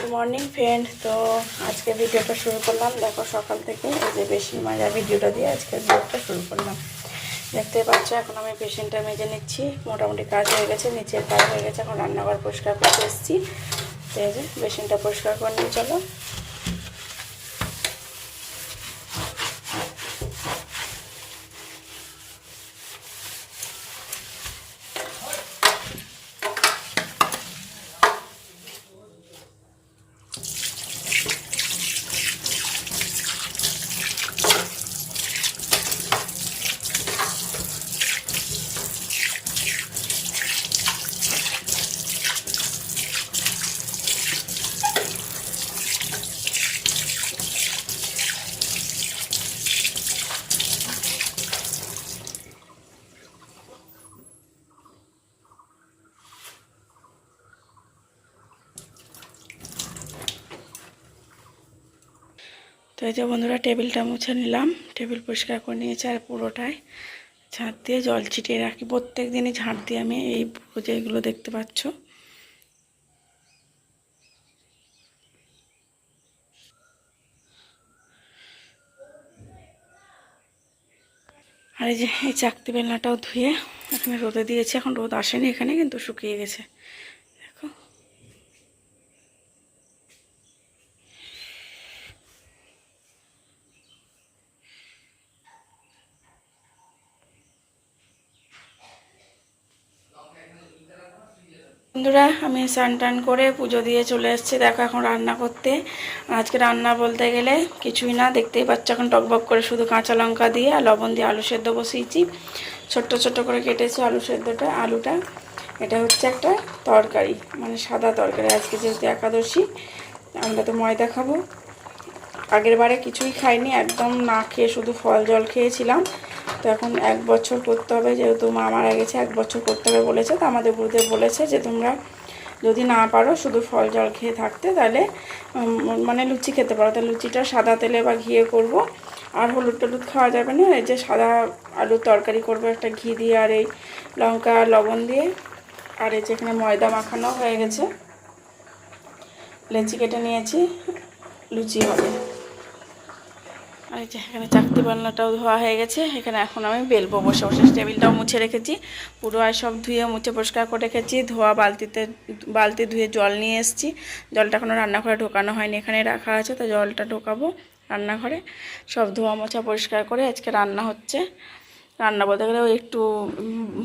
Good morning friend. তো আজকে ভিডিওটা শুরু করলাম। দেখো সকাল থেকে এই যে বেসিন মাজা ভিডিওটা দিয়ে আজকের ভিডিওটা শুরু করলাম। দেখতে পাচ্ছ এখন আমি বেসিনটা মেজে নিচ্ছি। মোটামুটি কাজ হয়ে গেছে, নিচের কাজ হয়ে গেছে। এখন রান্নাঘর পরিষ্কার করতে এসেছি। তো এই যে বেসিনটা পরিষ্কার করে নিয়ে চলো। তো এই যে বন্ধুরা টেবিলটা মুছে নিলাম। টেবিল পরিষ্কার করে নিয়েছি আর পুরোটায় ঝাঁট দিয়ে জল ছিটিয়ে রাখি। প্রত্যেক দিনই ঝাঁট দিই আমি এই পুরো যেগুলো দেখতে পাচ্ছ। আর এই যে এই চাকতি বেলনাটাও ধুয়ে এখানে রোদে দিয়েছি। এখন রোদ আসেনি এখানে, কিন্তু শুকিয়ে গেছে দেখো। বন্ধুরা আমি স্নান টান করে পুজো দিয়ে চলে এসেছি। দেখো এখন রান্না করতে। আজকে রান্না বলতে গেলে কিছুই না, দেখতেই পাচ্ছ এখন টকবক করে শুধু কাঁচা লঙ্কা দিয়ে আর লবণ দিয়ে আলু সেদ্ধ বসিয়েছি। ছোট্ট ছোট্ট করে কেটেছি আলুটা। এটা হচ্ছে একটা তরকারি, মানে সাদা তরকারি। আজকে যেহেতু একাদশী, আমরা তো ময়দা খাবো। আগের বারে কিছুই খাইনি, একদম না খেয়ে শুধু ফল জল খেয়েছিলাম। তো এখন 1 বছর করতে হবে, যেহেতু মা মারা গেছে 1 বছর করতে হবে বলেছে। তো আমাদের গুরুদেব বলেছে যে তোমরা যদি না পারো শুধু ফল জল খেয়ে থাকতে, তাহলে মানে লুচি খেতে পারো। তাহলে লুচিটা সাদা তেলে বা ঘিয়ে করব। আর হলুদ টলুদ খাওয়া যাবে না। এই যে সাদা আলুর তরকারি করবো একটা ঘি দিয়ে আর এই লঙ্কা আর লবণ দিয়ে। আর এই যে এখানে ময়দা মাখানো হয়ে গেছে, লেচি কেটে নিয়েছি, লুচি হবে। আর এই যে এখানে চাকতি বালনাটাও ধোয়া হয়ে গেছে। এখানে এখন আমি বেলবো বসে বসে। টেবিলটাও মুছে রেখেছি, পুরো আর সব ধুয়ে মুছে পরিষ্কার করে রেখেছি। ধোয়া বালতি ধুয়ে জল নিয়ে এসেছি। জলটা এখনও রান্নাঘরে ঢোকানো হয়নি, এখানে রাখা আছে। তো জলটা ঢোকাবো রান্নাঘরে। সব ধোয়া মোছা পরিষ্কার করে আজকে রান্না হচ্ছে। রান্না বলতে গেলে একটু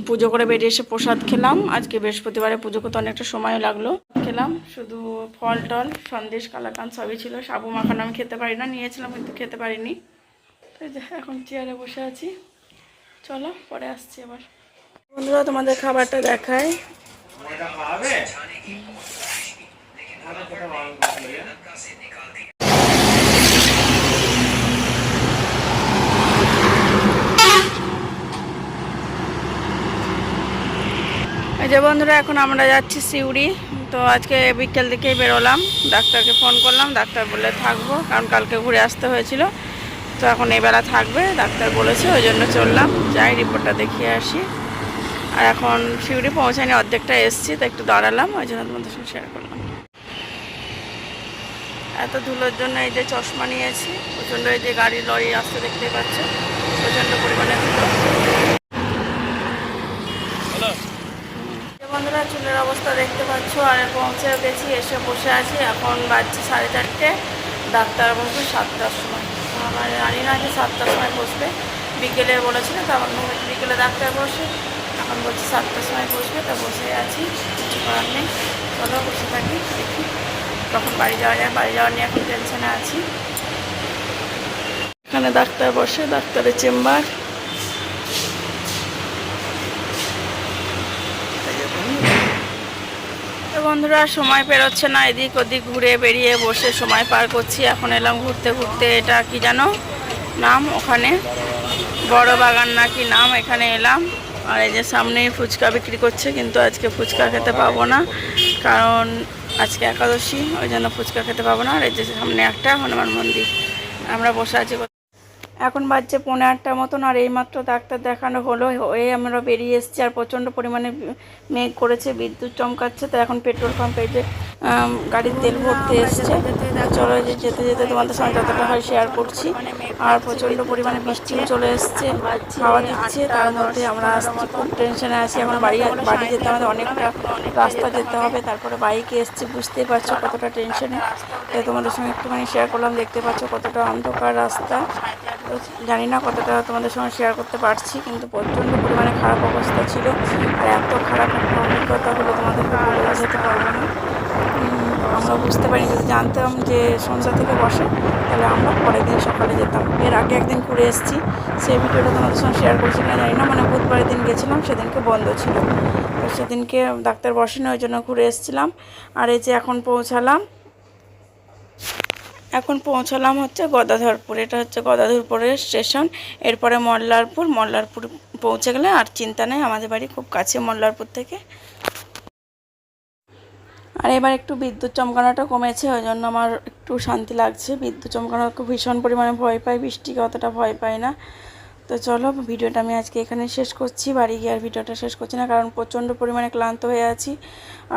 পুজো করে বেরিয়ে এসে প্রসাদ খেলাম। আজকে বৃহস্পতিবারে পুজো করতে অনেকটা সময়ও লাগলো। খেলাম শুধু ফল টল, সন্দেশ, কালাকাঁদ সবই ছিল। সাবু মাখানো আমি খেতে পারি না, নিয়েছিলাম কিন্তু খেতে পারিনি। তো এখন চেয়ারে বসে আছি। চলো পরে আসছি আবার। বন্ধুরা তোমাদের খাবারটা দেখায়। এই যে বন্ধুরা এখন আমরা যাচ্ছি সিউড়ি। তো আজকে বিকেল দিকেই বেরোলাম, ডাক্তারকে ফোন করলাম। ডাক্তার বলে থাকবো, কারণ কালকে ঘুরে আসতে হয়েছিল। তো এখন এই বেলা থাকবে ডাক্তার বলেছে, ওই জন্য চললাম। যাই রিপোর্টটা দেখিয়ে আসি। আর এখন সিউড়ি পৌঁছায়নি, অর্ধেকটা এসছি, তো একটু দাঁড়ালাম, ওই জন্য তোমাদের সঙ্গে শেয়ার করলাম। এত ধুলোর জন্য এই যে চশমা নিয়েছি। প্রচণ্ড এই যে গাড়ি লরি আসতে দেখতেই পাচ্ছ, প্রচণ্ড পরিমাণে ধুলো। বন্ধুরা চুলের অবস্থা দেখতে পাচ্ছ। আর পৌঁছে গেছি, এসে বসে আছি। এখন বাজছে 4:30। ডাক্তার বসবে 7টার সময়। আমার জানি না যে 7টার সময় বসবে, বিকেলে বলেছিল। তো আমার বিকেলে ডাক্তার বসে, এখন বলছি 7টার সময় বসবে। তা বসে আছি, কিছু করার নেই। চলো বসে থাকি, দেখি কখন বাড়ি যাওয়া যায়। বাড়ি যাওয়া নিয়ে এখন টেনশনে আছি। এখানে ডাক্তার বসে, ডাক্তারের চেম্বার। বন্ধুরা সময় পেরোচ্ছে না, এদিক ওদিক ঘুরে বেরিয়ে বসে সময় পার করছি। এখন এলাম ঘুরতে ঘুরতে, এটা কি জানো নাম, ওখানে বড় বাগান নাকি নাম, এখানে এলাম। আর এই যে সামনে ফুচকা বিক্রি করছে, কিন্তু আজকে ফুচকা খেতে পাবো না, কারণ আজকে একাদশী, ওই জন্য ফুচকা খেতে পাবো না। আর এই যে সামনে একটা হনুমান মন্দির, আমরা বসে আছি। এখন বাজছে 8:45 মতন, আর এইমাত্র ডাক্তার দেখানো হলো, হয়ে আমরা বেরিয়ে এসেছি। আর প্রচণ্ড পরিমাণে মেঘ করেছে, বিদ্যুৎ চমকাচ্ছে। তো এখন পেট্রোল পাম্পে যে গাড়ির তেল ভরতে এসছে। চলো যে যেতে যেতে তোমাদের সঙ্গে যতটা হয় শেয়ার করছি। আর প্রচণ্ড পরিমাণে বৃষ্টিও চলে এসছে, হাওয়া দিচ্ছে, তার মধ্যে আমরা আসছি, খুব টেনশনে আছি। এখন বাড়ি যেতে আমাদের অনেকটা রাস্তা যেতে হবে, তারপরে বাইকে এসছি, বুঝতেই পারছো কতটা টেনশনে। তাই তোমাদের সঙ্গে একটুখানি শেয়ার করলাম। দেখতে পাচ্ছ কতটা অন্ধকার রাস্তা। তো জানি না কতটা তোমাদের সঙ্গে শেয়ার করতে পারছি, কিন্তু প্রচণ্ড পরিমাণে খারাপ অবস্থা ছিল। আর এত খারাপ একটা অভিজ্ঞতা হলো তোমাদেরকে বলে বোঝাতে পারবো না। আমরা বুঝতে পারিনি, যদি জানতাম যে সন্ধ্যা থেকে বসে তাহলে আমরা পরের দিন সকালে যেতাম। এর আগে একদিন ঘুরে এসেছি, সেই ভিডিওটা তোমাদের সঙ্গে শেয়ার করছি না জানি না, মানে বুধবারের দিন গেছিলাম, সেদিনকে বন্ধ ছিল। তো সেদিনকে ডাক্তার বসেনি, ওই জন্য ঘুরে এসেছিলাম। আর এই যে এখন পৌঁছালাম হচ্ছে গদাধরপুর। এটা হচ্ছে গদাধরপুরের স্টেশন। এরপরে মল্লারপুর পৌঁছে গেলে আর চিন্তা নেই, আমাদের বাড়ি খুব কাছে মল্লারপুর থেকে। আর এবার একটু বিদ্যুৎ চমকানোটা কমেছে, ওই জন্য আমার একটু শান্তি লাগছে। বিদ্যুৎ চমকানোকে ভীষণ পরিমাণে ভয় পাই, বৃষ্টিকে অতটা ভয় পাই না। তো চলো, ভিডিওটা আমি আজকে এখানে শেষ করছি। বাড়ি গিয়ে আর ভিডিওটা শেষ করছি না, কারণ প্রচণ্ড পরিমাণে ক্লান্ত হয়ে আছি।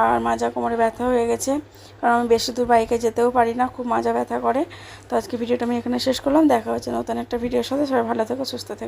আর মাজা কোমরে ব্যথা হয়ে গেছে, কারণ আমি বেশি দূর বাইকে যেতেও পারি না, খুব মাজা ব্যথা করে। তো আজকে ভিডিওটা আমি এখানে শেষ করলাম। দেখা হচ্ছে নতুন একটা ভিডিওর সাথে। সবাই ভালো থেকো, সুস্থ থেকো।